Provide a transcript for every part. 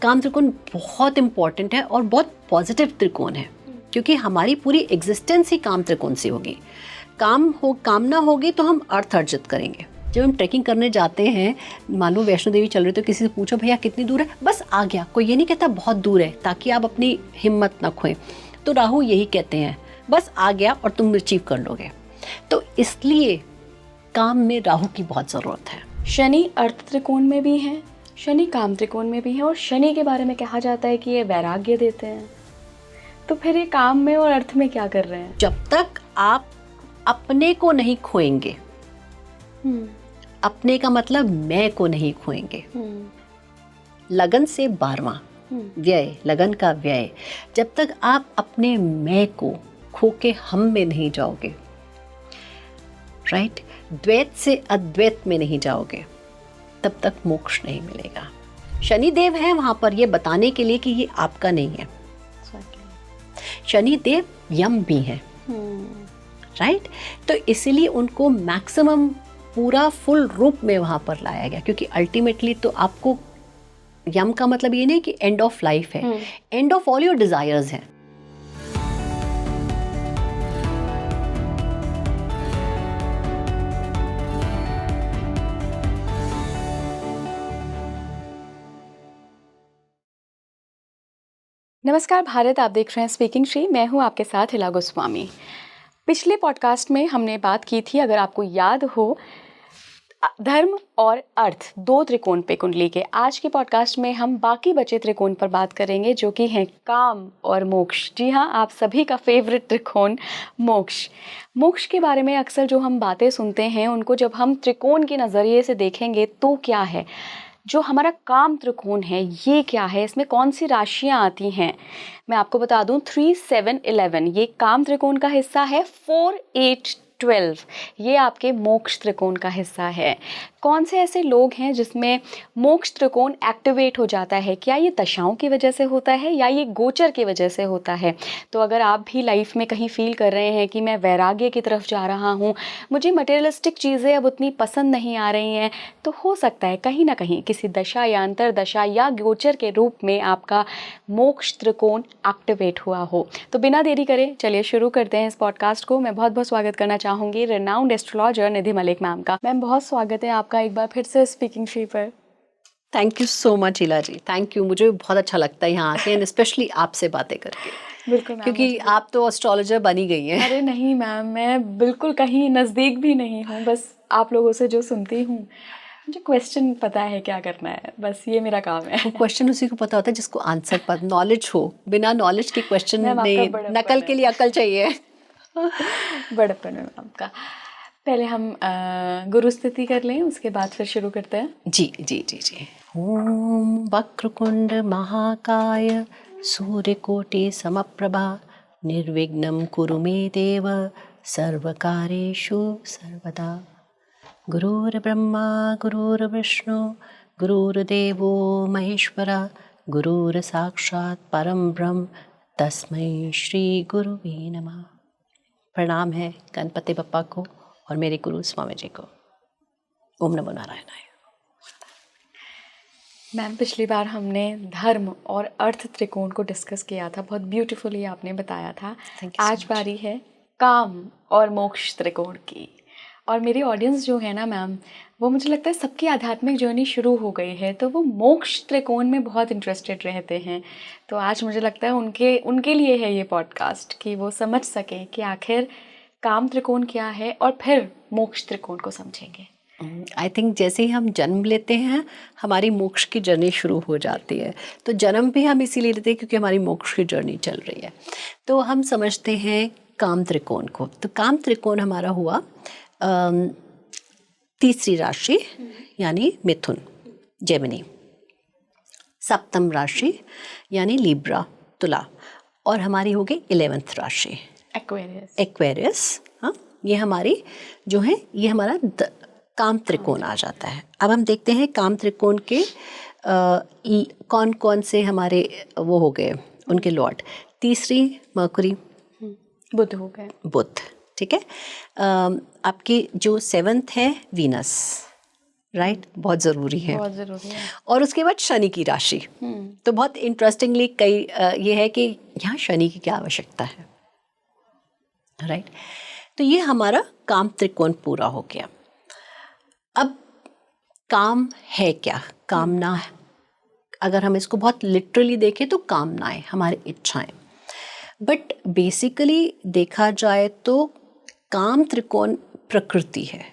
काम त्रिकोण बहुत इम्पॉर्टेंट है और बहुत पॉजिटिव त्रिकोण है, क्योंकि हमारी पूरी एग्जिस्टेंस ही काम त्रिकोण से होगी। काम ना होगी तो हम अर्थ अर्जित करेंगे। जब हम ट्रैकिंग करने जाते हैं, मान लो वैष्णो देवी चल रहे तो किसी से पूछो भैया कितनी दूर है, बस आ गया, कोई ये नहीं कहता बहुत दूर है, ताकि आप अपनी हिम्मत ना खोएं। तो राहु यही कहते हैं, बस आ गया और तुम अचीव कर लोगे। तो इसलिए काम में राहु की बहुत ज़रूरत है। शनि अर्थ त्रिकोण में भी हैं, शनि काम त्रिकोण में भी हैं, और शनि के बारे में कहा जाता है कि ये वैराग्य देते हैं। तो फिर ये काम में और अर्थ में क्या कर रहे हैं? जब तक आप अपने को नहीं खोएंगे, अपने का मतलब मैं को नहीं खोएंगे। लगन से 12वां व्यय, लगन का व्यय, जब तक आप अपने मैं को खो के हम में नहीं जाओगे, राइट, द्वैत से अद्वैत में नहीं जाओगे, तब तक मोक्ष नहीं मिलेगा। शनिदेव है वहां पर ये बताने के लिए कि ये आपका नहीं है। शनिदेव यम भी है, राइट। तो इसीलिए उनको मैक्सिमम पूरा फुल रूप में वहां पर लाया गया, क्योंकि अल्टीमेटली तो आपको यम का मतलब ये नहीं कि एंड ऑफ लाइफ है, end of all your desires है। नमस्कार भारत, आप देख रहे हैं स्पीकिंग श्री। मैं हूं आपके साथ हिला गोस्वामी। पिछले पॉडकास्ट में हमने बात की थी, अगर आपको याद हो, धर्म और अर्थ, 2 त्रिकोण पे कुंडली के। आज के पॉडकास्ट में हम बाकी बचे त्रिकोण पर बात करेंगे, जो कि हैं काम और मोक्ष। जी हाँ, आप सभी का फेवरेट त्रिकोण मोक्ष। मोक्ष के बारे में अक्सर जो हम बातें सुनते हैं, उनको जब हम त्रिकोण के नज़रिए से देखेंगे तो क्या है, जो हमारा काम त्रिकोण है ये क्या है, इसमें कौन सी राशियाँ आती हैं। मैं आपको बता दूं 3, 7, 11 ये काम त्रिकोण का हिस्सा है, 4, 8, 12 ये आपके मोक्ष त्रिकोण का हिस्सा है। कौन से ऐसे लोग हैं जिसमें मोक्ष त्रिकोण एक्टिवेट हो जाता है? क्या ये दशाओं की वजह से होता है या ये गोचर की वजह से होता है? तो अगर आप भी लाइफ में कहीं फील कर रहे हैं कि मैं वैराग्य की तरफ जा रहा हूँ, मुझे मटेरियलिस्टिक चीज़ें अब उतनी पसंद नहीं आ रही हैं, तो हो सकता है कहीं ना कहीं किसी दशा या अंतरदशा या गोचर के रूप में आपका मोक्ष त्रिकोण एक्टिवेट हुआ हो। तो बिना देरी करे चलिए शुरू करते हैं इस पॉडकास्ट को। मैं बहुत बहुत स्वागत करना चाहूँगी रेनाउंड एस्ट्रोलॉजर निधि मलिक मैम का। मैम, बहुत स्वागत है आपका एक बार फिर से स्पीकिंग श्री पर। थैंक यू सो मच इला जी, थैंक यू। मुझे बहुत अच्छा लगता है यहाँ आके, एंड स्पेशली आपसे बातें करके। बिल्कुल मैम, क्योंकि आप तो एस्ट्रोलॉजर बनी गई हैं। अरे नहीं मैम, मैं बिल्कुल कहीं नज़दीक भी नहीं हूँ, बस आप लोगों से जो सुनती हूँ मुझे क्वेश्चन पता है क्या करना है, बस ये मेरा काम है। क्वेश्चन उसी को पता होता है जिसको आंसर पर नॉलेज हो। बिना नॉलेज के क्वेश्चन में नकल के लिए अकल चाहिए। बड़प्पन है आपका। पहले हम गुरु स्थिति कर लें, उसके बाद फिर शुरू करते हैं। जी जी जी जी। ओम वक्रकुंड महाकाय सूर्यकोटि समप्रभा निर्विघ्नं कुरु मे देव सर्वकार्येषु सर्वदा। गुरुर्ब्रह्मा गुरुर्विष्णु गुरुर्देवो महेश्वरा गुरुर्साक्षात् परम ब्रह्म तस्मै श्री गुरुवे नमः। प्रणाम है गणपति बप्पा को और मेरे गुरु स्वामी जी को। ओम नमो नारायणाय। मैम, पिछली बार हमने धर्म और अर्थ त्रिकोण को डिस्कस किया था, बहुत ब्यूटीफुली आपने बताया था। आज बारी है काम और मोक्ष त्रिकोण की। और मेरी ऑडियंस जो है ना मैम, वो मुझे लगता है सबकी आध्यात्मिक जर्नी शुरू हो गई है, तो वो मोक्ष त्रिकोण में बहुत इंटरेस्टेड रहते हैं। तो आज मुझे लगता है उनके लिए है ये पॉडकास्ट, कि वो समझ सकें कि आखिर काम त्रिकोण क्या है और फिर मोक्ष त्रिकोण को समझेंगे। आई थिंक जैसे ही हम जन्म लेते हैं हमारी मोक्ष की जर्नी शुरू हो जाती है। तो जन्म भी हम इसीलिए लेते हैं क्योंकि हमारी मोक्ष की जर्नी चल रही है। तो हम समझते हैं काम त्रिकोण को। तो काम त्रिकोण हमारा हुआ तीसरी राशि यानी मिथुन जेमिनी, सप्तम राशि यानी लिब्रा तुला, और हमारी हो गई 11th राशि एक्वेरियस। हाँ, ये हमारी जो है ये हमारा काम त्रिकोण आ जाता है। अब हम देखते हैं काम त्रिकोण के कौन कौन से हमारे वो हो गए उनके लॉर्ड। तीसरी मरकुरी, बुध हो गए, बुध, ठीक है। आपकी जो 7th है वीनस, राइट, बहुत ज़रूरी है। बहुत ज़रूरी है। और उसके बाद शनि की राशि, तो बहुत इंटरेस्टिंगली कई ये है कि यहाँ शनि की क्या आवश्यकता है, राइट। तो ये हमारा काम त्रिकोण पूरा हो गया। अब काम है क्या, कामना है, अगर हम इसको बहुत लिटरली देखें तो कामनाएं हमारी इच्छाएं, बट बेसिकली देखा जाए तो काम त्रिकोण प्रकृति है,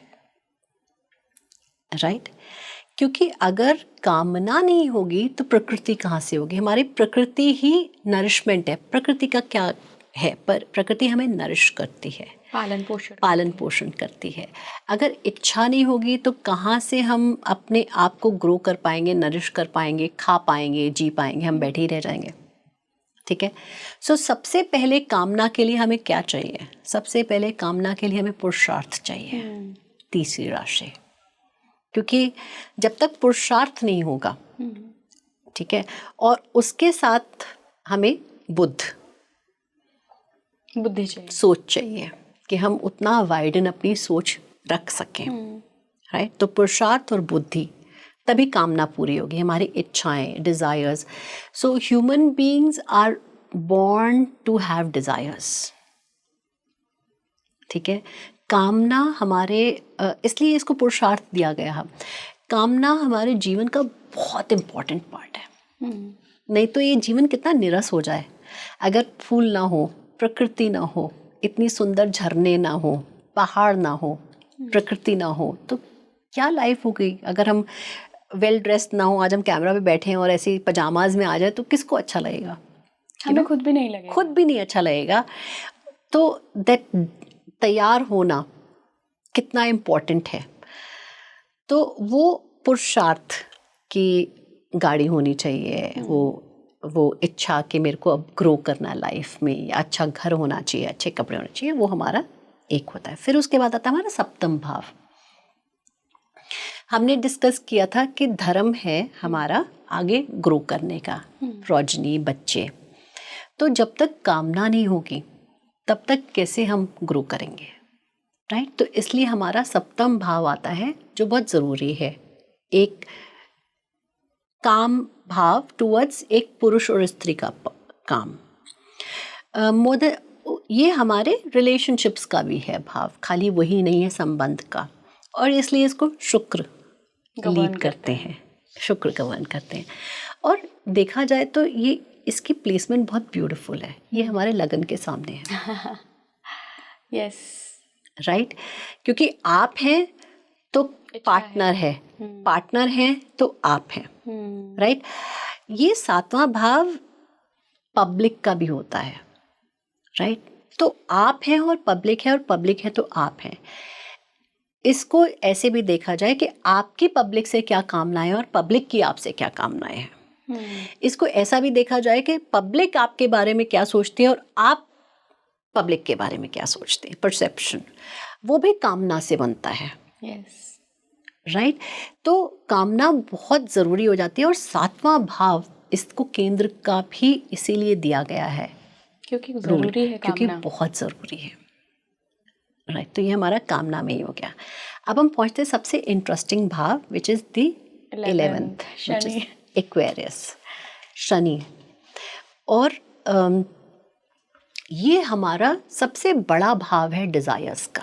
राइट। क्योंकि अगर कामना नहीं होगी तो प्रकृति कहाँ से होगी? हमारी प्रकृति ही नरिशमेंट है। प्रकृति का क्या है? पर प्रकृति हमें नरिश करती है, पालन पोषण करती है। अगर इच्छा नहीं होगी तो कहाँ से हम अपने आप को ग्रो कर पाएंगे, नरिश कर पाएंगे, खा पाएंगे, जी पाएंगे? हम बैठे ही रह जाएंगे, ठीक है। सो सबसे पहले कामना के लिए हमें क्या चाहिए? सबसे पहले कामना के लिए हमें पुरुषार्थ चाहिए, तीसरी राशि। क्योंकि जब तक पुरुषार्थ नहीं होगा, ठीक है, और उसके साथ हमें बुद्धि चाहिए, सोच चाहिए कि हम उतना वाइडन अपनी सोच रख सकें, राइट। तो पुरुषार्थ और बुद्धि, तभी कामना पूरी होगी, हमारी इच्छाएं, desires. So human beings are born to have desires, ठीक है। कामना हमारे इसलिए इसको पुरुषार्थ दिया गया है। कामना हमारे जीवन का बहुत इम्पोर्टेंट पार्ट है। नहीं तो ये जीवन कितना निरस हो जाए अगर फूल ना हो, प्रकृति ना हो, इतनी सुंदर झरने ना हो, पहाड़ ना हो, प्रकृति ना हो, तो क्या लाइफ हो गई? अगर हम वेल ड्रेस्ड ना हो, आज हम कैमरा पे बैठे हैं और ऐसे पजामाज में आ जाए तो किसको अच्छा लगेगा? हमें खुद भी नहीं लगेगा, खुद भी नहीं अच्छा लगेगा। तो दैट तैयार होना कितना इम्पोर्टेंट है। तो वो पुरुषार्थ की गाड़ी होनी चाहिए, वो इच्छा कि मेरे को अब ग्रो करना है लाइफ में, अच्छा घर होना चाहिए, अच्छे कपड़े होने चाहिए, वो हमारा एक होता है। फिर उसके बाद आता है हमारा सप्तम भाव। हमने डिस्कस किया था कि धर्म है हमारा आगे ग्रो करने का, प्रोजनी, बच्चे। तो जब तक कामना नहीं होगी तब तक कैसे हम ग्रो करेंगे, राइट। तो इसलिए हमारा सप्तम भाव आता है जो बहुत ज़रूरी है, एक काम भाव टुवर्ड्स एक पुरुष और स्त्री का काम। ये हमारे रिलेशनशिप्स का भी है भाव, खाली वही नहीं है संबंध का, और इसलिए इसको शुक्र लीड करते हैं, शुक्र गवर्न करते हैं। और देखा जाए तो ये इसकी प्लेसमेंट बहुत ब्यूटीफुल है, ये हमारे लगन के सामने है। यस, राइट, क्योंकि आप हैं तो पार्टनर है, पार्टनर है तो आप हैं, राइट। ये सातवां भाव पब्लिक का भी होता है, राइट। तो आप हैं और पब्लिक है, और पब्लिक है तो आप हैं। इसको ऐसे भी देखा जाए कि आपकी पब्लिक से क्या कामनाएं और पब्लिक की आपसे क्या कामनाएं हैं। इसको ऐसा भी देखा जाए कि पब्लिक आपके बारे में क्या सोचती है और आप पब्लिक के बारे में क्या सोचते हैं। परसेप्शन वो भी कामना से बनता है, यस, राइट। तो कामना बहुत ज़रूरी हो जाती है। और सातवां भाव, इसको केंद्र का भी इसीलिए दिया गया है क्योंकि ज़रूरी है, क्योंकि बहुत ज़रूरी है, राइट। तो ये हमारा कामना में ही हो गया। अब हम पहुंचते हैं सबसे इंटरेस्टिंग भाव, which is the 11th, which is Aquarius, Shani. और ये हमारा सबसे बड़ा भाव है डिज़ायर्स का,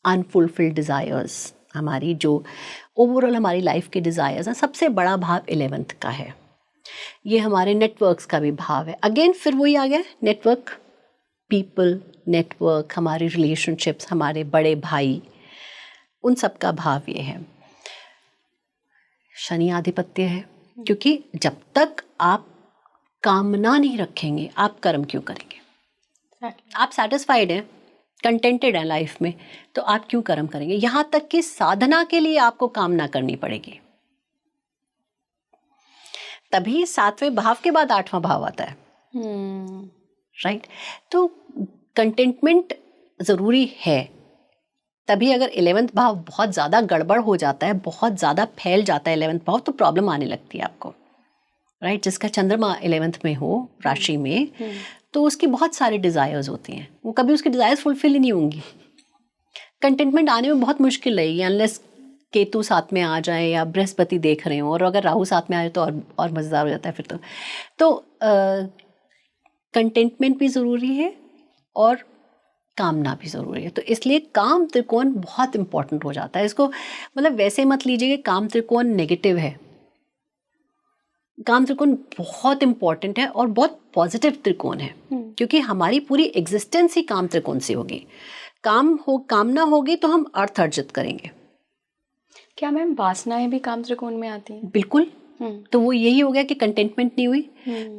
अनफुलफिल्ड डिज़ायर्स, हमारी जो ओवरऑल हमारी लाइफ के डिज़ायर्स हैं, सबसे बड़ा भाव 11th का है। ये हमारे नेटवर्क्स का भी भाव है। अगेन फिर वही आ गया, नेटवर्क, पीपल, नेटवर्क, हमारे रिलेशनशिप्स, हमारे बड़े भाई, उन सब का भाव ये है। शनि आधिपत्य है, क्योंकि जब तक आप कामना नहीं रखेंगे आप कर्म क्यों करेंगे? आप सेटिस्फाइड हैं, कंटेंटेड हैं लाइफ में, तो आप क्यों कर्म करेंगे? यहाँ तक कि साधना के लिए आपको कामना करनी पड़ेगी, तभी 7वें भाव के बाद 8वां भाव आता है, राइट। तो कंटेंटमेंट ज़रूरी है। तभी अगर 11th भाव बहुत ज़्यादा गड़बड़ हो जाता है, बहुत ज़्यादा फैल जाता है 11th भाव, तो प्रॉब्लम आने लगती है आपको, राइट। जिसका चंद्रमा 11th में हो राशि में, तो उसकी बहुत सारे डिज़ायर्स होती हैं, वो कभी उसकी डिज़ायर्स फुलफिल ही नहीं होंगी। कंटेंटमेंट आने में बहुत मुश्किल लगेगी अनलेस केतु साथ में आ जाए या बृहस्पति देख रहे हो, और अगर राहु साथ में आ जाए तो और मज़ेदार हो जाता है फिर तो कंटेंटमेंट भी ज़रूरी है और कामना भी ज़रूरी है। तो इसलिए काम त्रिकोण बहुत इम्पोर्टेंट हो जाता है। इसको मतलब वैसे मत लीजिए कि काम त्रिकोण नेगेटिव है। काम त्रिकोण बहुत इम्पोर्टेंट है और बहुत पॉजिटिव त्रिकोण है, क्योंकि हमारी पूरी एग्जिस्टेंस ही काम त्रिकोण से होगी। कामना होगी तो हम अर्थ अर्जित करेंगे। क्या मैम वासनाएं भी काम त्रिकोण में आती हैं? बिल्कुल। तो वो यही हो गया कि कंटेंटमेंट नहीं हुई,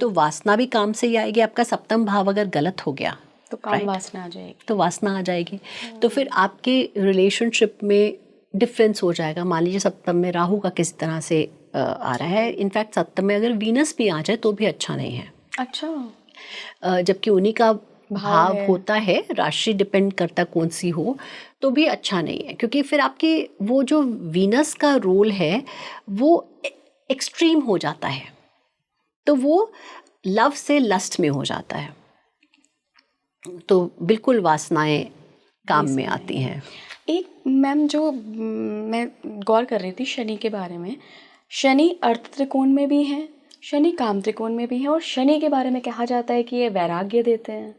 तो वासना भी काम से ही आएगी। आपका सप्तम भाव अगर गलत हो गया तो काम वासना आ जाएगी, तो वासना आ जाएगी। तो फिर आपके रिलेशनशिप में डिफरेंस हो जाएगा। मान लीजिए सप्तम में राहु का किस तरह से आ रहा है, इनफैक्ट सप्तम में अगर वीनस भी आ जाए तो भी अच्छा नहीं है। अच्छा। जबकि उन्हीं का भाव होता है, राशि डिपेंड करता कौन सी हो, तो भी अच्छा नहीं है, क्योंकि फिर आपकी वो जो वीनस का रोल है वो एक्सट्रीम हो जाता है, तो वो लव से लस्ट में हो जाता है। तो बिल्कुल वासनाएं काम में आती हैं। एक मैम जो मैं गौर कर रही थी शनि के बारे में, शनि अर्थ त्रिकोण में भी हैं, शनि काम त्रिकोण में भी हैं, और शनि के बारे में कहा जाता है कि ये वैराग्य देते हैं।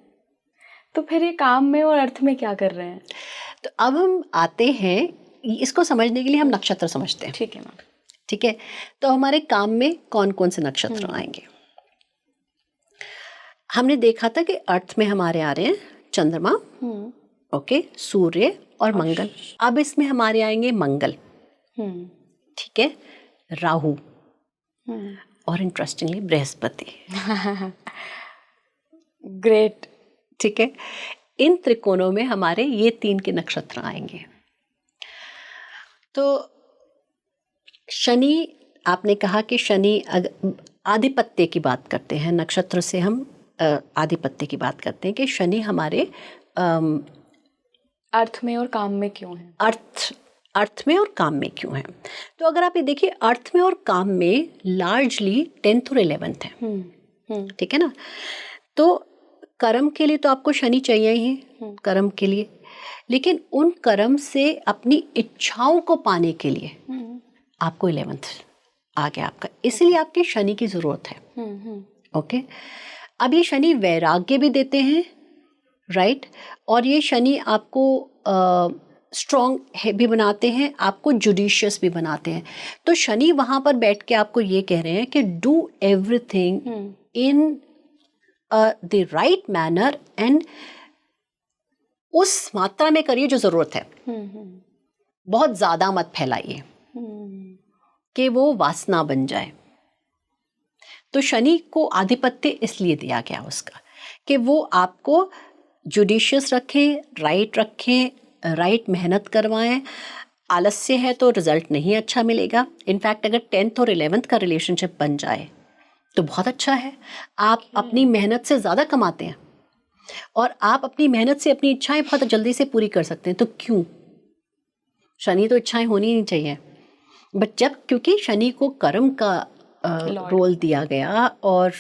तो फिर ये काम में और अर्थ में क्या कर रहे हैं? तो अब हम आते हैं, इसको समझने के लिए हम नक्षत्र समझते हैं। ठीक है मैम। ठीक है, तो हमारे काम में कौन कौन से नक्षत्र आएंगे। हमने देखा था कि अर्थ में हमारे आ रहे हैं चंद्रमा, ओके, सूर्य और मंगल। अब इसमें हमारे आएंगे मंगल, ठीक है, राहु और इंटरेस्टिंगली बृहस्पति। ग्रेट। ठीक है, इन त्रिकोणों में हमारे ये 3 के नक्षत्र आएंगे। तो शनि, आपने कहा कि शनि आधिपत्य की बात करते हैं, नक्षत्र से हम आधिपत्य की बात करते हैं कि शनि हमारे अर्थ में और काम में क्यों है, अर्थ में और काम में क्यों है। तो अगर आप ये देखिए, अर्थ में और काम में लार्जली 10th और 11th है, ठीक है ना। तो कर्म के लिए तो आपको शनि चाहिए ही, कर्म के लिए, लेकिन उन कर्म से अपनी इच्छाओं को पाने के लिए आपको 11th आ गया आपका, इसलिए आपके शनि की जरूरत है। ओके, अब ये शनि वैराग्य भी देते हैं, राइट, और ये शनि आपको स्ट्रॉन्ग भी बनाते हैं, आपको जुडिशियस भी बनाते हैं। तो शनि वहां पर बैठ के आपको ये कह रहे हैं कि do everything in the right manner and उस मात्रा में करिए जो जरूरत है। बहुत ज्यादा मत फैलाइए कि वो वासना बन जाए। तो शनि को आधिपत्य इसलिए दिया गया उसका कि वो आपको जुडिशियस रखें, राइट मेहनत करवाएं। आलस्य है तो रिजल्ट नहीं अच्छा मिलेगा। इनफैक्ट अगर 10th और 11th का रिलेशनशिप बन जाए तो बहुत अच्छा है, आप अपनी मेहनत से ज़्यादा कमाते हैं और आप अपनी मेहनत से अपनी इच्छाएं बहुत जल्दी से पूरी कर सकते हैं। तो क्यों, शनि तो इच्छाएं होनी नहीं चाहिए, बट जब क्योंकि शनि को कर्म का रोल दिया गया और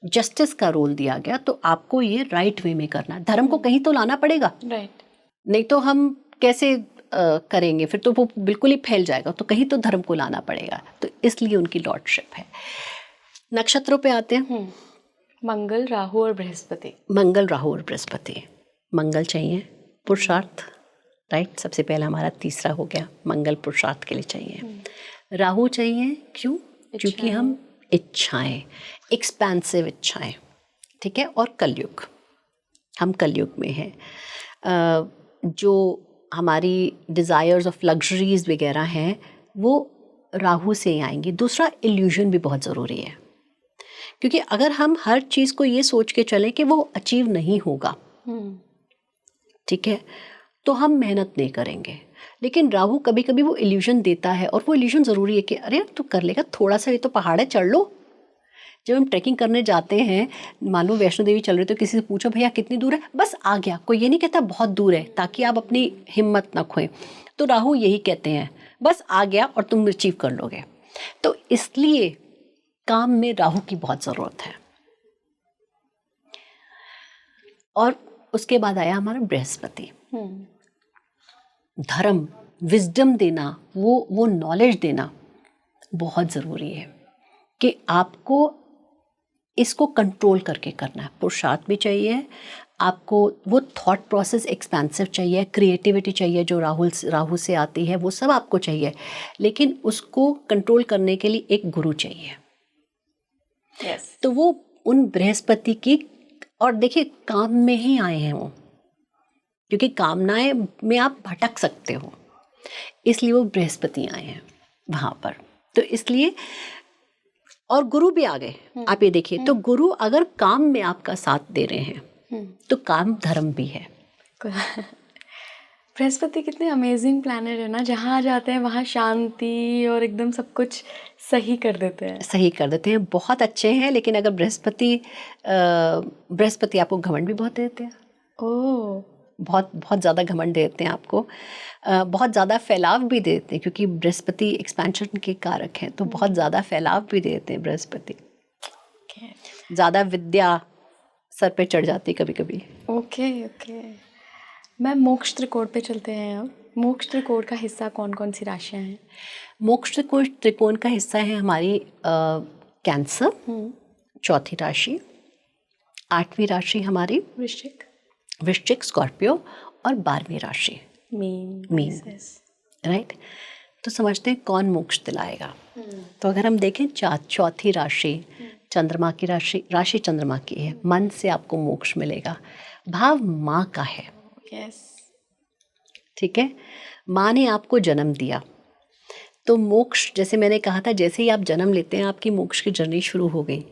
जस्टिस का रोल दिया गया, तो आपको ये राइट वे में करना है। धर्म को कहीं तो लाना पड़ेगा, राइट, नहीं तो हम कैसे करेंगे, फिर तो वो बिल्कुल ही फैल जाएगा। तो कहीं तो धर्म को लाना पड़ेगा, तो इसलिए उनकी लॉर्डशिप है। नक्षत्रों पे आते हैं, मंगल, राहु और बृहस्पति। मंगल, राहु और बृहस्पति। मंगल चाहिए पुरुषार्थ, राइट, सबसे पहला हमारा तीसरा हो गया, मंगल पुरुषार्थ के लिए चाहिए। राहु चाहिए, क्यों, क्योंकि हम इच्छाएं, एक्सपेंसिव इच्छाएं, ठीक है, और कलयुग, हम कलयुग में हैं। जो हमारी डिज़ायर्स ऑफ लग्जरीज वगैरह हैं वो राहु से ही आएंगी। दूसरा, इल्यूजन भी बहुत ज़रूरी है, क्योंकि अगर हम हर चीज़ को ये सोच के चलें कि वो अचीव नहीं होगा, ठीक है, तो हम मेहनत नहीं करेंगे। लेकिन राहु कभी कभी वो इल्यूजन देता है, और वो इल्यूजन ज़रूरी है कि अरे यार तू कर लेगा, थोड़ा सा, ये तो पहाड़ है, चढ़ लो। जब हम ट्रैकिंग करने जाते हैं, मान लो वैष्णो देवी चल रहे, तो किसी से पूछो भैया कितनी दूर है, बस आ गया, कोई ये नहीं कहता बहुत दूर है, ताकि आप अपनी हिम्मत ना खोएं। तो राहु यही कहते हैं, बस आ गया और तुम अचीव कर लोगे। तो इसलिए काम में राहु की बहुत ज़रूरत है। और उसके बाद आया हमारा बृहस्पति, धर्म विजडम देना, वो नॉलेज देना बहुत ज़रूरी है कि आपको इसको कंट्रोल करके करना है। पुरुषार्थ भी चाहिए आपको, वो थॉट प्रोसेस एक्सपेंसिव चाहिए, क्रिएटिविटी चाहिए जो राहु से आती है, वो सब आपको चाहिए, लेकिन उसको कंट्रोल करने के लिए एक गुरु चाहिए। yes. तो वो उन बृहस्पति की, और देखिए काम में ही आए हैं वो, क्योंकि कामनाएं में आप भटक सकते हो, इसलिए वो बृहस्पति आए हैं वहाँ पर। तो इसलिए, और गुरु भी आ गए, आप ये देखिए, तो गुरु अगर काम में आपका साथ दे रहे हैं तो काम धर्म भी है। बृहस्पति कितने अमेजिंग प्लैनेट है ना, जहाँ जाते हैं वहाँ शांति और एकदम सब कुछ सही कर देते हैं। सही कर देते हैं, बहुत अच्छे हैं। लेकिन अगर बृहस्पति आपको घमंड भी बहुत देते हैं। ओह, बहुत बहुत ज़्यादा घमंड देते हैं आपको, बहुत ज़्यादा फैलाव भी देते हैं, क्योंकि बृहस्पति एक्सपेंशन के कारक हैं, तो बहुत ज़्यादा फैलाव भी देते हैं बृहस्पति। ज़्यादा विद्या सर पे चढ़ जाती कभी कभी। Okay okay. मैम, मोक्ष त्रिकोण पे चलते हैं अब। मोक्ष त्रिकोण का हिस्सा कौन कौन सी राशियाँ हैं? मोक्ष त्रिकोण का हिस्सा है हमारी कैंसर, चौथी राशि, 8वीं राशि हमारी वृश्चिक, स्कॉर्पियो, और 12वीं राशि मीन। राइट। तो समझते हैं कौन मोक्ष दिलाएगा। तो अगर हम देखें चौथी राशि चंद्रमा की राशि चंद्रमा की है, मन से आपको मोक्ष मिलेगा। भाव माँ का है। ठीक है, माँ ने आपको जन्म दिया, तो मोक्ष, जैसे मैंने कहा था, जैसे ही आप जन्म लेते हैं आपकी मोक्ष की जर्नी शुरू हो गई।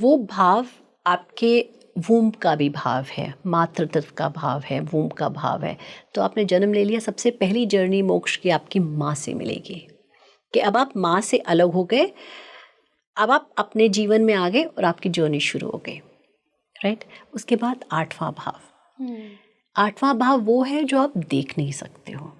वो भाव आपके वूम का भी भाव है, मातृत्व का भाव है, वूम का भाव है। तो आपने जन्म ले लिया, सबसे पहली जर्नी मोक्ष की आपकी माँ से मिलेगी, कि अब आप माँ से अलग हो गए, अब आप अपने जीवन में आ गए और आपकी जर्नी शुरू हो गई। राइट। उसके बाद 8वां भाव, 8वां भाव वो है जो आप देख नहीं सकते हो,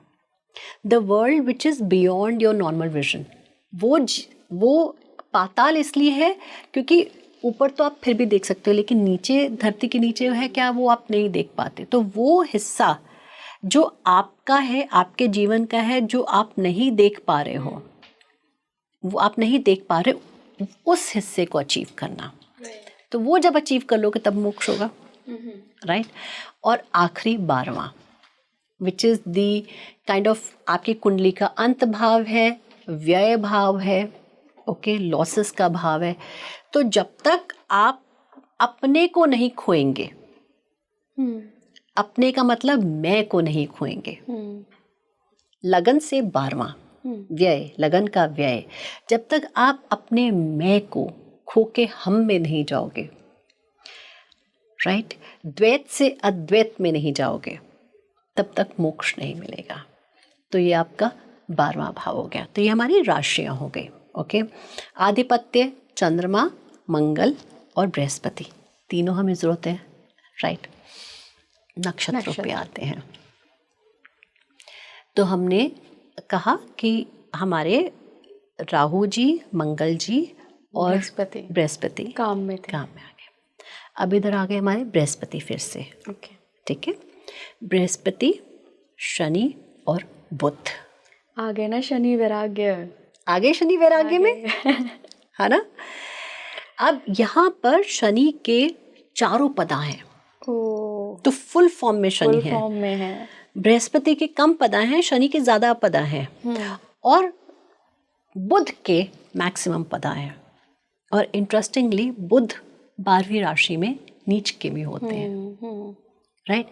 the world which is beyond your normal vision. वो पाताल इसलिए है क्योंकि ऊपर तो आप फिर भी देख सकते हो, लेकिन नीचे, धरती के नीचे है क्या, वो आप नहीं देख पाते। तो वो हिस्सा जो आपका है, आपके जीवन का है, जो आप नहीं देख पा रहे हो, वो आप नहीं देख पा रहे, उस हिस्से को अचीव करना। तो वो जब अचीव कर लोगे तब मोक्ष होगा। राइट। और आखिरी 12वां, which is the kind of, आपकी कुंडली का अंत भाव है, व्यय भाव है, ओके, लॉसेस का भाव है। तो जब तक आप अपने को नहीं खोएंगे, अपने का मतलब मैं को नहीं खोएंगे, लगन से 12वां व्यय, लगन का व्यय, जब तक आप अपने मैं को खो के हम में नहीं जाओगे, राइट, द्वैत से अद्वैत में नहीं जाओगे, तब तक मोक्ष नहीं मिलेगा। तो ये आपका 12वां भाव हो गया। तो ये हमारी राशियां हो गई। ओके, आधिपत्य चंद्रमा, मंगल और बृहस्पति, तीनों हमें जरूरत है। राइट। नक्षत्रों पे आते हैं। तो हमने कहा कि हमारे राहु जी, मंगल जी और बृहस्पति काम में थे, काम में आ गए। अब इधर आ गए हमारे बृहस्पति फिर से। ओके, ठीक है, बृहस्पति, शनि और बुध आ गए ना। शनि वैराग्य, आगे शनि वैराग्य में है ना। अब यहाँ पर शनि के 4 पदा हैं, तो फुल फॉर्म में शनि है, फॉर्म में है। बृहस्पति के कम पदा हैं, शनि के ज्यादा पदा हैं, और बुध के मैक्सिमम पदा हैं। और इंटरेस्टिंगली बुध 12वीं राशि में नीच के भी होते हैं। राइट।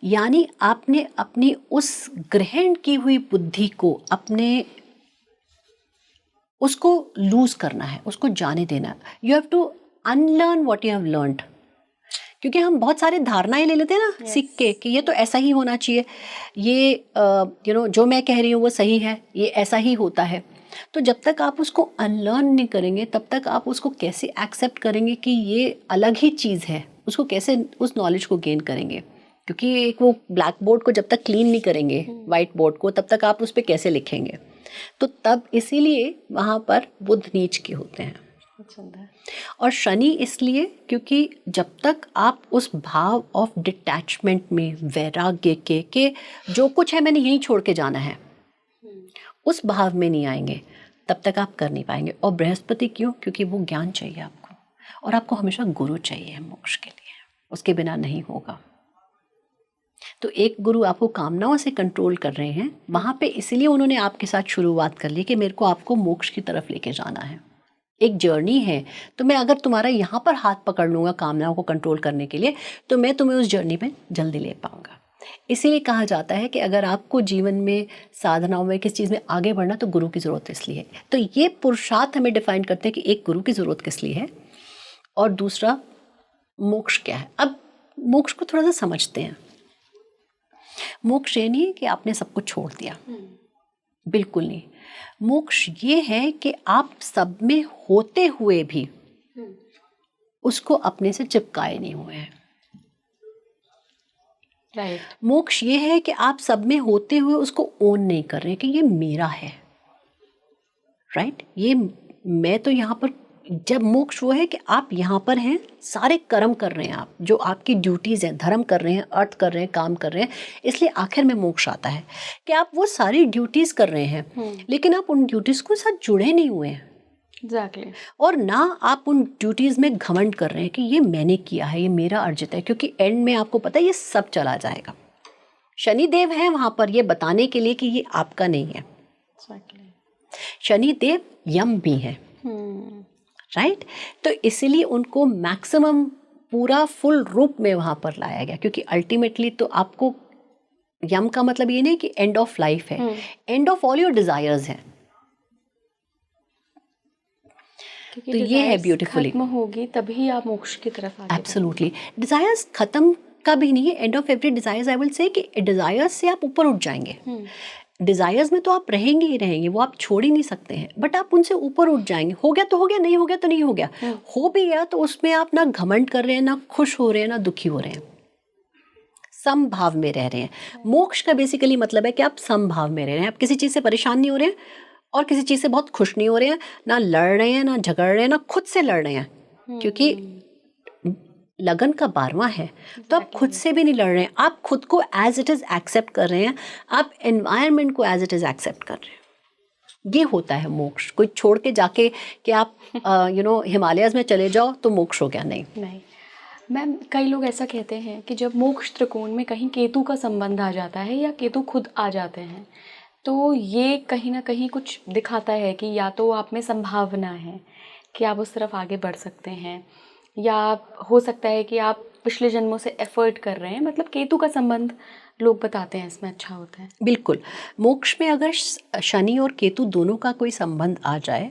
यानी आपने अपनी उस ग्रहण की हुई बुद्धि को, अपने उसको लूज करना है, उसको जाने देना। You have to unlearn what you have learned. क्योंकि हम बहुत सारे धारणाएं ले लेते हैं ना, सीख के, कि ये तो ऐसा ही होना चाहिए, ये जो मैं कह रही हूँ वो सही है, ये ऐसा ही होता है। तो जब तक आप उसको अनलर्न नहीं करेंगे, तब तक आप उसको कैसे एक्सेप्ट करेंगे कि ये अलग ही चीज़ है, उसको कैसे उस नॉलेज को गेन करेंगे। क्योंकि एक वो ब्लैक बोर्ड को जब तक क्लीन नहीं करेंगे, वाइट बोर्ड को, तब तक आप उस पर कैसे लिखेंगे। तो तब इसीलिए वहाँ पर बुध नीच के होते हैं। और शनि इसलिए क्योंकि जब तक आप उस भाव ऑफ डिटैचमेंट में, वैराग्य के जो कुछ है मैंने यहीं छोड़ के जाना है, उस भाव में नहीं आएंगे तब तक आप कर नहीं पाएंगे। और बृहस्पति क्यों? क्योंकि वो ज्ञान चाहिए आपको, और आपको हमेशा गुरु चाहिए मोक्ष के लिए, उसके बिना नहीं होगा। तो एक गुरु आपको कामनाओं से कंट्रोल कर रहे हैं वहाँ पे, इसलिए उन्होंने आपके साथ शुरुआत कर ली कि मेरे को आपको मोक्ष की तरफ लेके जाना है, एक जर्नी है। तो मैं अगर तुम्हारा यहाँ पर हाथ पकड़ लूँगा कामनाओं को कंट्रोल करने के लिए, तो मैं तुम्हें उस जर्नी में जल्दी ले पाऊँगा। इसीलिए कहा जाता है कि अगर आपको जीवन में साधनाओं में किस चीज़ में आगे बढ़ना, तो गुरु की ज़रूरत इसलिए है। तो ये पुरुषार्थ हमें डिफाइन करते हैं कि एक गुरु की ज़रूरत किस लिए है, और दूसरा मोक्ष क्या है। अब मोक्ष को थोड़ा सा समझते हैं। मोक्ष ये नहीं है कि आपने सब कुछ छोड़ दिया, बिल्कुल नहीं। मोक्ष ये है कि आप सब में होते हुए भी उसको अपने से चिपकाए नहीं हुए हैं। राइट। मोक्ष ये है कि आप सब में होते हुए उसको ओन नहीं कर रहे कि ये मेरा है। राइट, ये मैं तो यहाँ पर, जब मोक्ष वो है कि आप यहाँ पर हैं, सारे कर्म कर रहे हैं आप, जो आपकी ड्यूटीज़ हैं, धर्म कर रहे हैं, अर्थ कर रहे हैं, काम कर रहे हैं, इसलिए आखिर में मोक्ष आता है कि आप वो सारी ड्यूटीज़ कर रहे हैं लेकिन आप उन ड्यूटीज़ के साथ जुड़े नहीं हुए हैं। एग्जैक्टली। और ना आप उन ड्यूटीज़ में घमंड कर रहे हैं कि ये मैंने किया है, ये मेरा अर्जित है, क्योंकि एंड में आपको पता है ये सब चला जाएगा। शनिदेव है वहाँ पर ये बताने के लिए कि ये आपका नहीं है। एग्जैक्टली। शनिदेव यम भी है, राइट। तो इसीलिए उनको मैक्सिमम पूरा फुल रूप में वहाँ पर लाया गया, क्योंकि अल्टीमेटली तो आपको, यम का मतलब ये नहीं कि एंड ऑफ लाइफ है, end of all your desires है। तो ये है ब्यूटीफुली, खत्म होगी तभी आप मोक्ष की तरफ आगे। एब्सोल्युटली। डिजायर्स खत्म का भी नहीं है, end of every desires I will say कि डिजायर्स से आप ऊपर उठ जाएंगे। डिजायर्स में तो आप रहेंगे ही रहेंगे, वो आप छोड़ ही नहीं सकते हैं, बट आप उनसे ऊपर उठ जाएंगे। हो गया तो हो गया, नहीं हो गया तो नहीं हो गया। हो भी गया तो उसमें आप ना घमंड कर रहे हैं, ना खुश हो रहे हैं, ना दुखी हो रहे हैं, समभाव में रह रहे हैं। मोक्ष का बेसिकली मतलब है कि आप समभाव में रह रहे हैं, आप किसी चीज़ से परेशान नहीं हो रहे हैं और किसी चीज़ से बहुत खुश नहीं हो रहे हैं, ना लड़ रहे हैं, ना झगड़ रहे हैं, ना खुद से लड़ रहे हैं, क्योंकि लगन का 12वां है, तो आप खुद से भी नहीं लड़ रहे हैं, आप खुद को एज इट इज़ एक्सेप्ट कर रहे हैं, आप एनवायरनमेंट को एज इट इज़ एक्सेप्ट कर रहे हैं। ये होता है मोक्ष। कोई छोड़ के जाके कि आप हिमालयाज़ में चले जाओ तो मोक्ष हो गया, नहीं। मैम, कई लोग ऐसा कहते हैं कि जब मोक्ष त्रिकोण में कहीं केतु का संबंध आ जाता है या केतु खुद आ जाते हैं, तो ये कहीं ना कहीं कुछ दिखाता है कि या तो आप में संभावना है कि आप उस तरफ आगे बढ़ सकते हैं, या हो सकता है कि आप पिछले जन्मों से एफर्ट कर रहे हैं। मतलब केतु का संबंध लोग बताते हैं इसमें अच्छा होता है। बिल्कुल। मोक्ष में अगर शनि और केतु दोनों का कोई संबंध आ जाए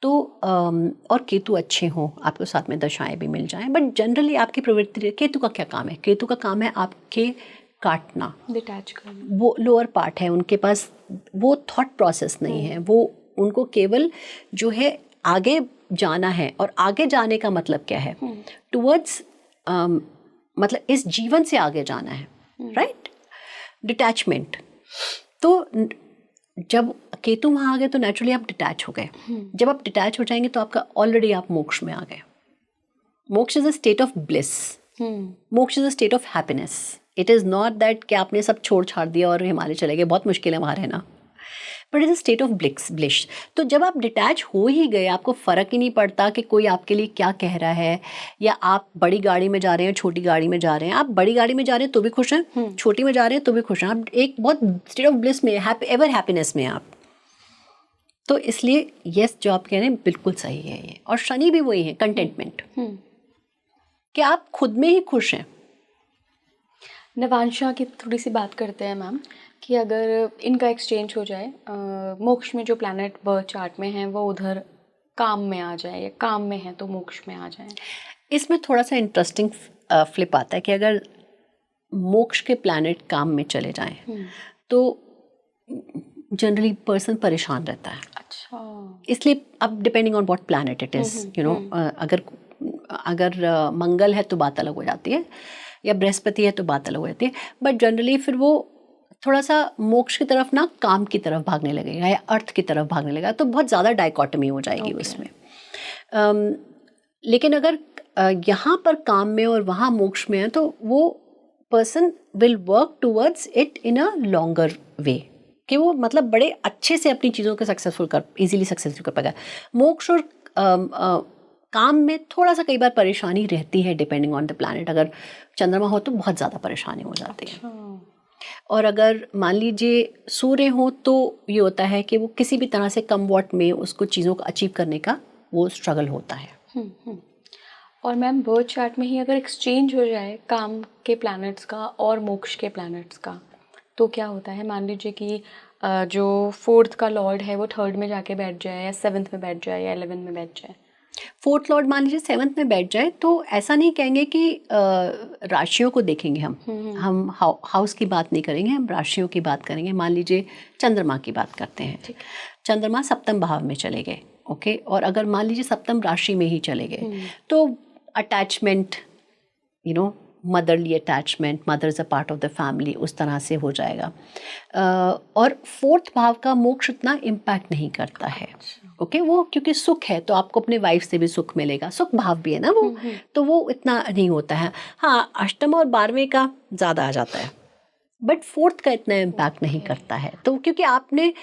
तो और केतु अच्छे हों, आपको साथ में दशाएं भी मिल जाएं, बट जनरली आपकी प्रवृत्ति, केतु का क्या काम है? केतु का काम है आपके काटना, डिटैच करना। वो लोअर पार्ट है, उनके पास वो थॉट प्रोसेस नहीं है, वो उनको केवल जो है आगे जाना है। और आगे जाने का मतलब क्या है? टुवर्ड्स मतलब इस जीवन से आगे जाना है, राइट। डिटैचमेंट। तो जब केतु वहाँ आ गए तो नेचुरली आप डिटैच हो गए। जब आप डिटैच हो जाएंगे तो आपका ऑलरेडी आप मोक्ष में आ गए। Moksha is a state of bliss, moksha is a state of happiness. It is not that कि आपने सब छोड़ छाड़ दिया और हिमालय चले गए, बहुत मुश्किल है वहाँ रहना, but is a state of bliss. तो जब आप डिटैच हो ही गए, आपको फ़र्क ही नहीं पड़ता कि कोई आपके लिए क्या कह रहा है, या आप बड़ी गाड़ी में जा रहे हैं, छोटी गाड़ी में जा रहे हैं। आप बड़ी गाड़ी में जा रहे हैं तो भी खुश हैं, छोटी में जा रहे हैं तो भी खुश हैं, आप एक बहुत स्टेट ऑफ ब्लिस में, एवर हैप्पीनेस में आप। तो इसलिए यस, जो आप कह रहे हैं बिल्कुल सही है ये। और शनि भी वही है, कंटेंटमेंट, कि आप खुद में ही खुश हैं। नवांशा की थोड़ी सी बात करते हैं मैम, कि अगर इनका एक्सचेंज हो जाए, मोक्ष में जो प्लैनेट बर्थ चार्ट में है वो उधर काम में आ जाए, या काम में है तो मोक्ष में आ जाए। इसमें थोड़ा सा इंटरेस्टिंग फ्लिप आता है कि अगर मोक्ष के प्लैनेट काम में चले जाएं तो जनरली पर्सन परेशान रहता है। अच्छा। इसलिए अब depending on what planet it is, अगर मंगल है तो बात अलग हो जाती है, या बृहस्पति है तो बात अलग हो जाती है, बट जनरली फिर वो थोड़ा सा मोक्ष की तरफ ना काम की तरफ भागने लगेगा या अर्थ की तरफ भागने लगेगा, तो बहुत ज़्यादा डाइकोटमी हो जाएगी उसमें। लेकिन अगर यहाँ पर काम में और वहाँ मोक्ष में है तो वो person will work towards it in a longer way, कि वो मतलब बड़े अच्छे से अपनी चीज़ों को इजीली सक्सेसफुल कर पाएगा। मोक्ष और काम में थोड़ा सा कई बार परेशानी रहती है डिपेंडिंग ऑन द प्लैनेट। अगर चंद्रमा हो तो बहुत ज़्यादा परेशानी हो जाती है। और अगर मान लीजिए सूर्य हो तो ये होता है कि वो किसी भी तरह से कम वॉट में उसको चीज़ों को अचीव करने का वो स्ट्रगल होता है। और मैम बर्थ चार्ट में ही अगर एक्सचेंज हो जाए काम के प्लैनेट्स का और मोक्ष के प्लैनेट्स का तो क्या होता है? मान लीजिए कि जो 4th का लॉर्ड है वो 3rd में जाके बैठ जाए, या 7th में बैठ जाए, या 11th में बैठ जाए। 4th लॉर्ड मान लीजिए 7th में बैठ जाए तो ऐसा नहीं कहेंगे कि राशियों को देखेंगे हम हाउस की बात नहीं करेंगे, हम राशियों की बात करेंगे। मान लीजिए चंद्रमा की बात करते हैं। चंद्रमा सप्तम भाव में चले गए, ओके, और अगर मान लीजिए सप्तम राशि में ही चले गए तो attachment, motherly attachment, mother is a part of the family, उस तरह से हो जाएगा। और 4th भाव का मोक्ष इतना इम्पैक्ट नहीं करता है, ओके, वो क्योंकि सुख है तो आपको अपने वाइफ से भी सुख मिलेगा, सुख भाव भी है ना वो, तो वो इतना नहीं होता है। हाँ, अष्टम और 12वें का ज़्यादा आ जाता है, बट 4th का इतना इम्पैक्ट नहीं करता है। तो क्योंकि आपने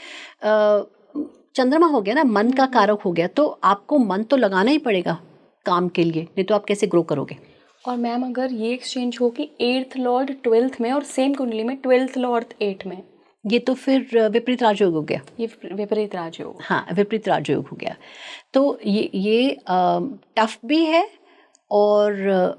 चंद्रमा हो गया ना, मन का कारक हो गया, तो आपको मन तो लगाना ही पड़ेगा काम के लिए, नहीं तो आप कैसे ग्रो करोगे। और मैम अगर ये एक्सचेंज हो कि 8th लॉर्ड 12th में और सेम कुंडली में 12th लॉर्ड 8 में, ये तो फिर विपरीत राजयोग हो गया। ये विपरीत राजयोग, हाँ, विपरीत राजयोग हो गया। तो ये टफ भी है और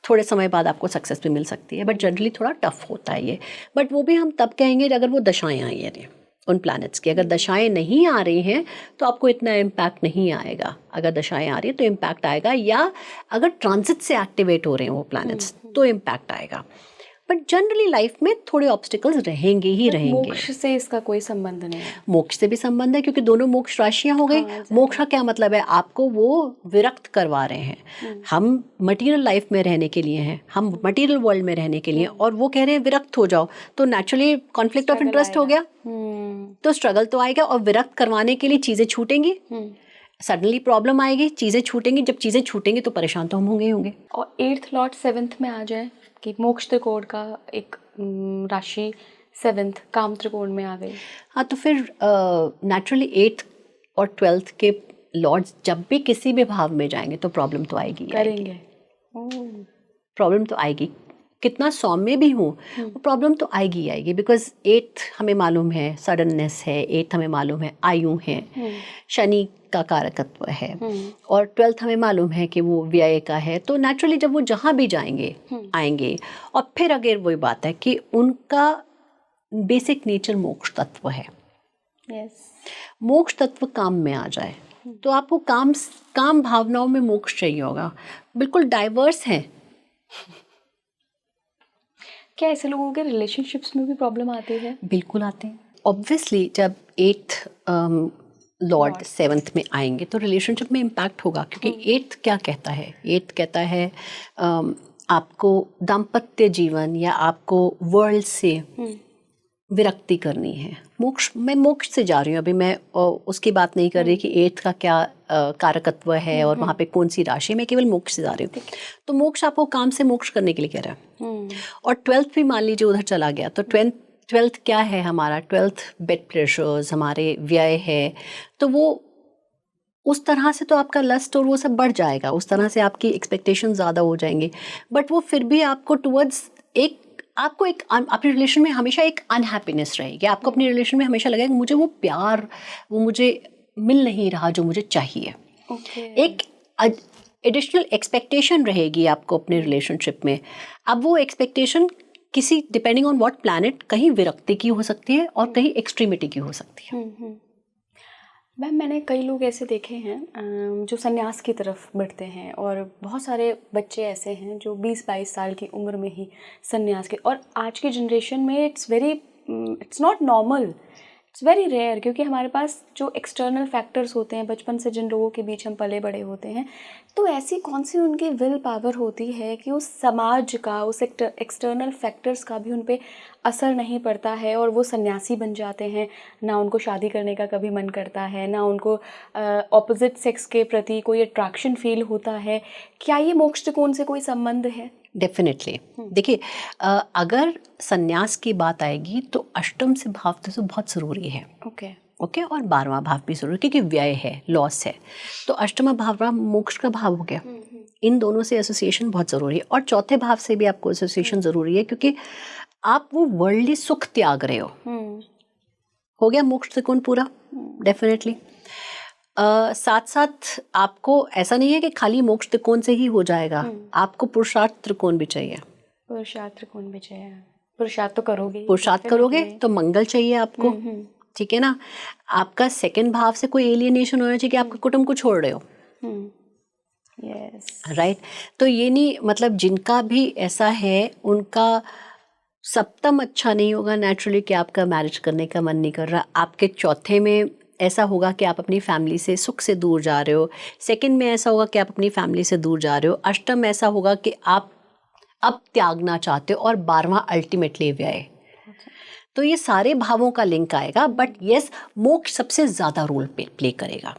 थोड़े समय बाद आपको सक्सेस भी मिल सकती है, बट जनरली थोड़ा टफ होता है ये। बट वो भी हम तब कहेंगे अगर वो दशाएं आई हैं उन प्लैनेट्स की। अगर दशाएं नहीं आ रही हैं तो आपको इतना इम्पैक्ट नहीं आएगा। अगर दशाएं आ रही है तो इम्पैक्ट आएगा, या अगर ट्रांजिट से एक्टिवेट हो रहे हैं वो प्लैनेट्स तो इम्पैक्ट आएगा। बट जनरली लाइफ में थोड़े ऑब्स्टिकल्स रहेंगे ही रहेंगे। मोक्ष से इसका कोई संबंध नहीं है? मोक्ष से भी संबंध है, क्योंकि दोनों मोक्ष राशियां हो गई। मोक्ष का क्या मतलब है? आपको वो विरक्त करवा रहे हैं। हम मटेरियल लाइफ में रहने के लिए हैं, हम मटेरियल वर्ल्ड में रहने के लिए, और वो कह रहे हैं विरक्त हो जाओ, तो नेचुरली कॉन्फ्लिक्ट ऑफ इंटरेस्ट हो गया, तो स्ट्रगल तो आएगा। और विरक्त करवाने के लिए चीज़ें छूटेंगी, सडनली प्रॉब्लम आएगी, चीज़ें छूटेंगी। जब चीज़ें छूटेंगी तो परेशान तो हम होंगे ही होंगे। और 8th लॉर्ड 7th में आ जाए कि मोक्ष त्रिकोण का एक राशि 7th काम त्रिकोण में आ गई, हाँ, तो फिर नेचुरली 8th और 12th के लॉर्ड्स जब भी किसी भी भाव में जाएंगे तो प्रॉब्लम तो आएगी करेंगे। प्रॉब्लम तो आएगी, कितना सौम्य भी हो वो प्रॉब्लम तो आएगी ही आएगी। बिकॉज 8th हमें मालूम है सडननेस है, 8th हमें मालूम है आयु है, शनि का कारकत्व है, और 12th हमें मालूम है कि वो व्यय का है। तो नेचुरली जब वो जहाँ भी जाएंगे आएंगे। और फिर अगर वही बात है कि उनका बेसिक नेचर मोक्ष तत्व है। मोक्ष तत्व काम में आ जाए तो आपको काम भावनाओं में मोक्ष चाहिए होगा। बिल्कुल डाइवर्स है। क्या ऐसे लोगों के रिलेशनशिप्स में भी प्रॉब्लम आती है? बिल्कुल आते हैं। ऑब्वियसली जब 8th लॉर्ड 7th में आएंगे तो रिलेशनशिप में इम्पैक्ट होगा, क्योंकि 8th क्या कहता है? 8th कहता है आपको दाम्पत्य जीवन या आपको वर्ल्ड से विरक्ति करनी है। मोक्ष, मैं मोक्ष से जा रही हूँ अभी, मैं उसकी बात नहीं कर रही कि 8th का क्या कारकत्व है और वहाँ पे कौन सी राशि, मैं केवल मोक्ष से जा रही हूँ। तो मोक्ष आपको काम से मोक्ष करने के लिए कह रहा है। और 12th भी मान लीजिए उधर चला गया तो 12th क्या है हमारा? 12th बेड प्रेशर्स, हमारे व्यय है, तो वो उस तरह से तो आपका लस्ट और वो सब बढ़ जाएगा, उस तरह से आपकी एक्सपेक्टेशन ज़्यादा हो जाएंगे। बट वो फिर भी आपको टुवर्ड्स आपको अपने रिलेशन में हमेशा एक अनहैप्पीनेस रहेगी। आपको अपने रिलेशन में हमेशा लगेगा मुझे वो प्यार, वो मुझे मिल नहीं रहा जो मुझे चाहिए। एक एडिशनल एक्सपेक्टेशन रहेगी आपको अपने रिलेशनशिप में। अब वो एक्सपेक्टेशन किसी डिपेंडिंग ऑन व्हाट प्लैनेट, कहीं विरक्ति की हो सकती है और कहीं एक्सट्रीमिटी की हो सकती है। मैम मैंने कई लोग ऐसे देखे हैं जो संन्यास की तरफ बढ़ते हैं, और बहुत सारे बच्चे ऐसे हैं जो 20-22 साल की उम्र में ही संन्यास के, और आज की जनरेशन में it's not normal, it's very rare, क्योंकि हमारे पास जो एक्सटर्नल फैक्टर्स होते हैं, बचपन से जिन लोगों के बीच हम पले बड़े होते हैं, तो ऐसी कौन सी उनकी विल पावर होती है कि उस समाज का, उस एक्सटर्नल फैक्टर्स का भी उन पे असर नहीं पड़ता है और वो सन्यासी बन जाते हैं। ना उनको शादी करने का कभी मन करता है, ना उनको ऑपोजिट सेक्स के प्रति कोई अट्रैक्शन फील होता है। क्या ये मोक्ष त्रिकोण से कोई संबंध है? डेफिनेटली। देखिए, अगर संन्यास की बात आएगी तो अष्टम से भाव तो बहुत ज़रूरी है। ओके। ओके, और 12वां भाव भी ज़रूरी, क्योंकि व्यय है, लॉस है। तो अष्टमा भाव मोक्ष का भाव हो गया। इन दोनों से एसोसिएशन बहुत ज़रूरी है, और चौथे भाव से भी आपको एसोसिएशन ज़रूरी है, क्योंकि आप वो वर्ल्डली सुख त्याग रहे हो गया मोक्ष त्रिकोण पूरा, डेफिनेटली। साथ साथ आपको ऐसा नहीं है कि खाली मोक्ष त्रिकोण से ही हो जाएगा, आपको पुरुषार्थ त्रिकोण भी चाहिए। पुरुषार्थ त्रिकोण भी चाहिए। पुरुषार्थ तो करोगे, पुरुषार्थ करोगे तो मंगल चाहिए आपको, ठीक है ना। आपका सेकंड भाव से कोई एलियनेशन होना चाहिए कि आपके कुटुंब को छोड़ रहे हो। Yes, right. तो ये नहीं, मतलब जिनका भी ऐसा है उनका सप्तम अच्छा नहीं होगा नेचुरली, कि आपका मैरिज करने का मन नहीं कर रहा। आपके चौथे में ऐसा होगा कि आप अपनी फैमिली से सुख से दूर जा रहे हो। सेकंड में ऐसा होगा कि आप अपनी फैमिली से दूर जा रहे हो। अष्टम में ऐसा होगा कि आप अब त्यागना चाहते हो। और 12वां अल्टीमेटली व्यय। तो ये सारे भावों का लिंक आएगा, बट यस, मोक्ष सबसे ज़्यादा रोल प्ले करेगा।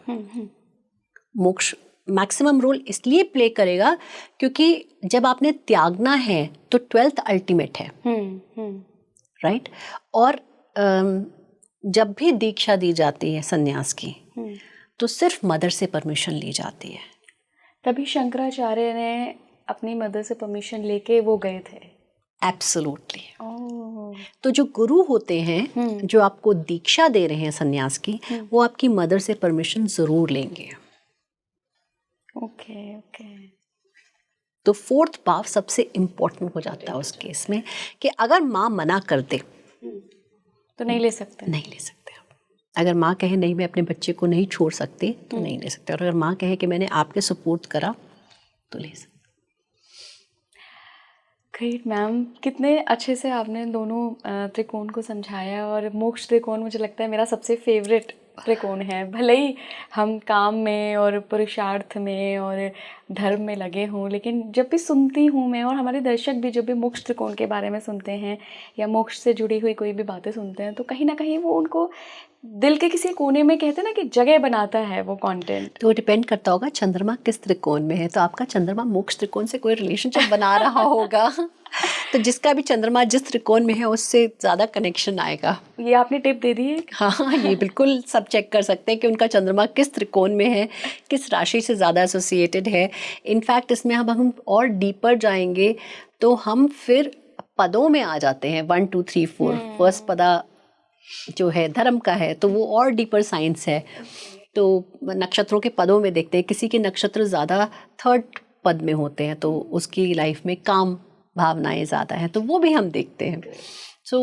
मोक्ष मैक्सिमम रोल इसलिए प्ले करेगा क्योंकि जब आपने त्यागना है तो 12th अल्टीमेट है, राइट। और जब भी दीक्षा दी जाती है संन्यास की, तो सिर्फ मदर से परमिशन ली जाती है। तभी शंकराचार्य ने अपनी मदर से परमिशन लेके वो गए थे। एब्सोल्युटली। तो जो गुरु होते हैं जो आपको दीक्षा दे रहे हैं संन्यास की, वो आपकी मदर से परमिशन जरूर लेंगे। Okay okay. तो 4th भाव सबसे इम्पोर्टेंट हो जाता है उस केस में, कि अगर माँ मना कर दे तो नहीं ले सकते। नहीं ले सकते आप। अगर माँ कहे नहीं मैं अपने बच्चे को नहीं छोड़ सकती तो नहीं ले सकते, और अगर माँ कहे कि मैंने आपके सपोर्ट करा तो ले सकते। ग्रेट मैम, कितने अच्छे से आपने दोनों त्रिकोण को समझाया। और मोक्ष त्रिकोण मुझे लगता है मेरा सबसे फेवरेट त्रिकोण है। भले ही हम काम में और पुरुषार्थ में और धर्म में लगे हों, लेकिन जब भी सुनती हूँ मैं, और हमारे दर्शक भी जब भी मोक्ष त्रिकोण के बारे में सुनते हैं या मोक्ष से जुड़ी हुई कोई भी बातें सुनते हैं, तो कहीं ना कहीं वो उनको दिल के किसी कोने में, कहते हैं ना, कि जगह बनाता है वो कंटेंट। तो डिपेंड करता होगा चंद्रमा किस त्रिकोण में है। तो आपका चंद्रमा मोक्ष त्रिकोण से कोई रिलेशनशिप बना रहा होगा तो जिसका भी चंद्रमा जिस त्रिकोण में है उससे ज़्यादा कनेक्शन आएगा। ये आपने टिप दे दी है। हाँ, ये बिल्कुल सब चेक कर सकते हैं कि उनका चंद्रमा किस त्रिकोण में है, किस राशि से ज़्यादा एसोसिएटेड है। इनफैक्ट इसमें हम और डीपर जाएंगे तो हम फिर पदों में आ जाते हैं, 1 2 3 4। फर्स्ट पदा जो है धर्म का है, तो वो और डीपर साइंस है। तो नक्षत्रों के पदों में देखते हैं, किसी के नक्षत्र ज़्यादा 3rd पद में होते हैं तो उसकी लाइफ में काम भावनाएं ज़्यादा हैं, तो वो भी हम देखते हैं। सो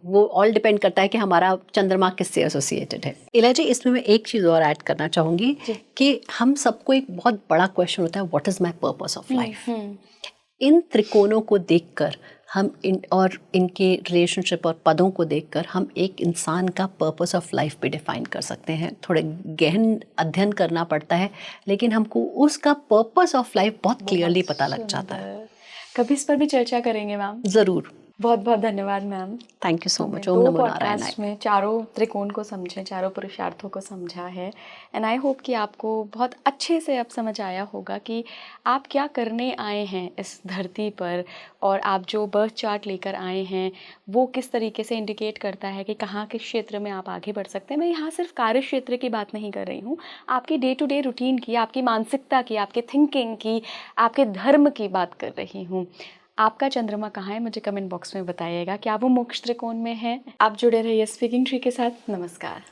वो ऑल डिपेंड करता है कि हमारा चंद्रमा किससे एसोसिएटेड है। इला जी, इसमें मैं एक चीज़ और ऐड करना चाहूँगी कि हम सबको एक बहुत बड़ा क्वेश्चन होता है, what is my purpose of life. इन त्रिकोणों को देखकर हम इनके रिलेशनशिप और पदों को देखकर हम एक इंसान का पर्पस ऑफ लाइफ भी डिफाइन कर सकते हैं। थोड़े गहन अध्ययन करना पड़ता है, लेकिन हमको उसका पर्पस ऑफ लाइफ बहुत क्लियरली पता लग जाता है। कभी इस पर भी चर्चा करेंगे मैम। ज़रूर। बहुत बहुत धन्यवाद ma'am. Thank you so much. ओम नमो नारायण में चारों त्रिकोण को समझे, चारों पुरुषार्थों को समझा है। एंड आई होप कि आपको बहुत अच्छे से अब समझ आया होगा कि आप क्या करने आए हैं इस धरती पर, और आप जो बर्थ चार्ट लेकर आए हैं वो किस तरीके से इंडिकेट करता है कि कहाँ किस क्षेत्र में आप आगे बढ़ सकते हैं। मैं यहाँ सिर्फ कार्य क्षेत्र की बात नहीं कर रही हूँ, आपकी डे टू डे रूटीन की, आपकी मानसिकता की, आपके थिंकिंग की, आपके धर्म की बात कर रही हूँ। आपका चंद्रमा कहाँ है मुझे कमेंट बॉक्स में बताइएगा। क्या वो मोक्ष त्रिकोण में है? आप जुड़े रहिए स्पीकिंग ट्री के साथ। नमस्कार।